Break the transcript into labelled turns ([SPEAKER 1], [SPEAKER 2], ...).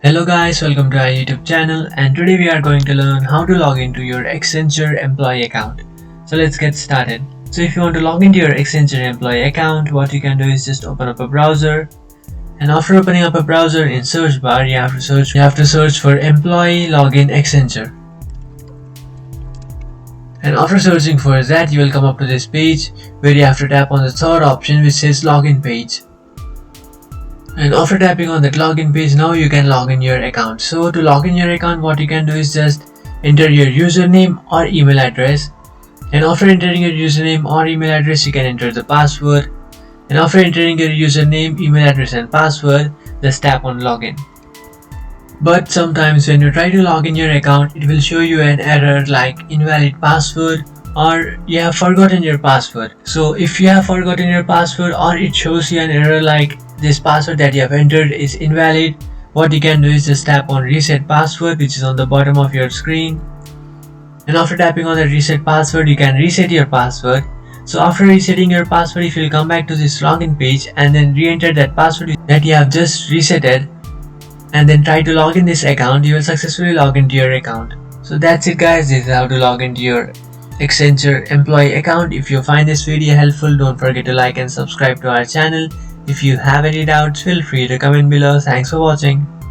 [SPEAKER 1] Hello guys, welcome to our YouTube channel, and today we are going to learn how to log into your Accenture employee account. So let's get started. So if you want to log into your Accenture employee account, what you can do is just open up a browser, and after opening up a browser, in search bar you have to search for employee login Accenture. And after searching for that, you will come up to this page where you have to tap on the third option which says login page. And after tapping on that login page, now you can log in your account. So to log in your account, what you can do is just enter your username or email address. And after entering your username or email address, you can enter the password. And after entering your username, email address and password, just tap on login. But sometimes when you try to log in your account, it will show you an error like invalid password or you have forgotten your password. So if you have forgotten your password or it shows you an error like this password that you have entered is invalid, what you can do is just tap on reset password, which is on the bottom of your screen. And after tapping on the reset password, you can reset your password. So after resetting your password, if you come back to this login page and then re-enter that password that you have just resetted and then try to log in this account, you will successfully log into your account. So that's it guys, this is how to log into your Accenture employee account. If you find this video helpful, don't forget to like and subscribe to our channel. If you have any doubts, feel free to comment below. Thanks for watching.